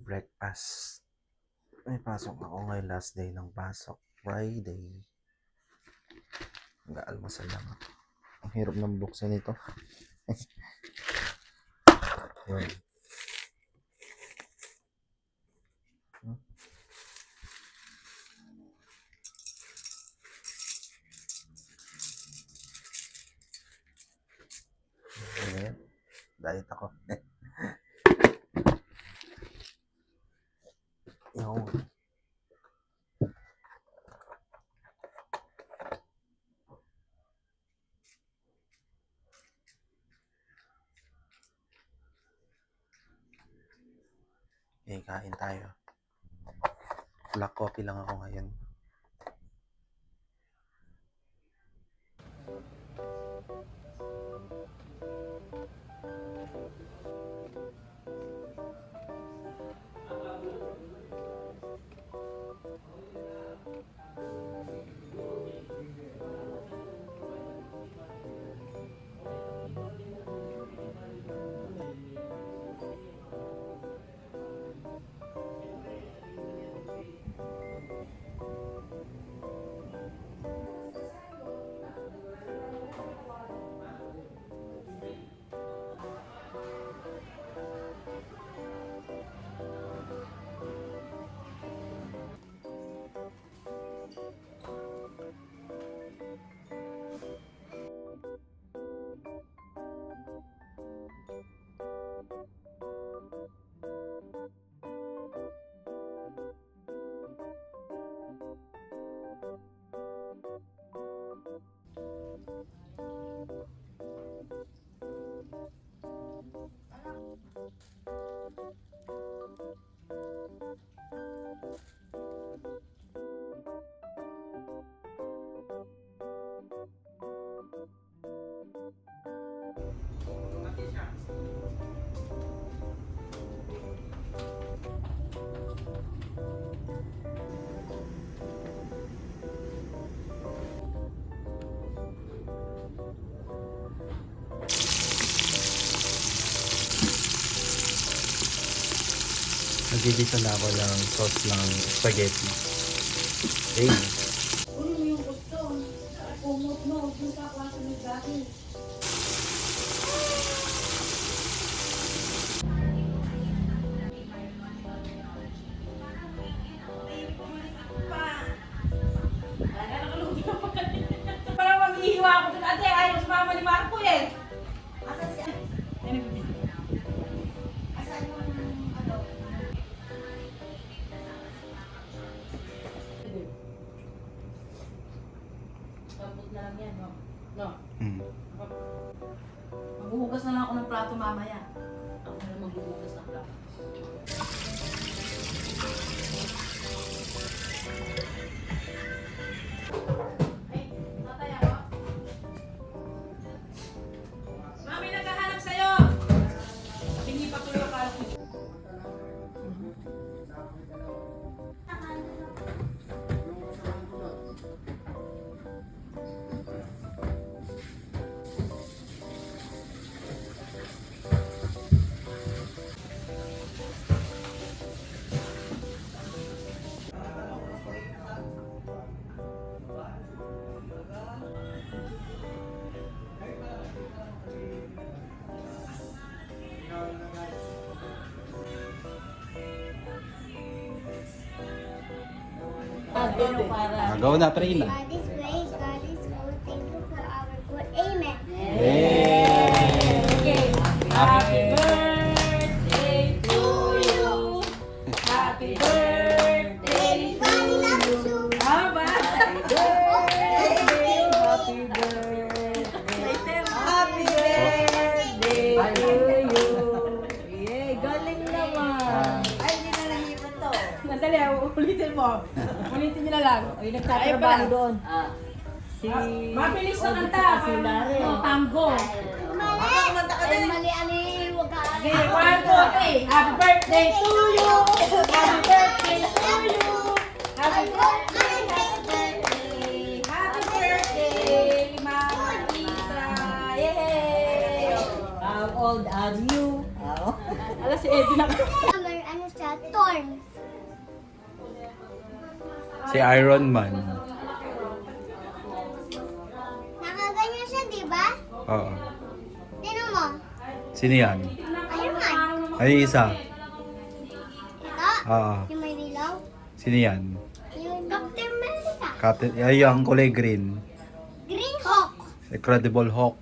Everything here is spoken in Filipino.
breakfast. May pasok ako ngayon, last day ng pasok. Friday. Nag-aalmusal lang ako. Ang hirap ng buksan ito. Yun. Ayan. Diet ako. Yung kain tayo. Black coffee lang ako ngayon. Nagigisa na ako ng sauce ng spaghetti. Hey! Uy, mo yung gusto. Pumot mo, yung kakwasa ng dati. Parang maghihiwa ako dun. Ate, ayaw sumama ni Marco eh. Asan siya? Asan yung ano? Tapos na lang yan, no? No? Maghuhugas na lang ako ng plato mamaya. Ako na lang maghuhugas ng plato. Ay, tatay ako. Mami, naghahanap sa'yo! Hindi pa tuloy ka. Go na, pray na. God is great, God is good. Thank you for our good. Amen. Yay! Okay. Happy birthday to you. Happy birthday to you. Aba! Happy birthday. Happy birthday. Happy birthday to you. Yay, galing naman. Ay, hindi na nahiman to. Nandali, ulitin mo. Ulitin nyo na lang. Ay, nagtatrabaho doon. Mabilis na kanta. Tango. Ay, mali ani, wag ka. Okay, 1, 2, 3. Happy birthday to you. Happy birthday to you. Happy birthday, happy birthday. Happy birthday, Mama Lisa. Yay! How old are you? Alas si Eddie na. Summer, ano siya? siya, Thor. Si Iron Man. Nakaganyan siya, di ba? Oo. Tingnan mo. Sino yan? Iron Man. Ay, isa. Ito, Oo. yung may dilaw. Sino yan? Yung Captain America. Captain, ay, yung kulay green. Green Hawk. Incredible Hulk.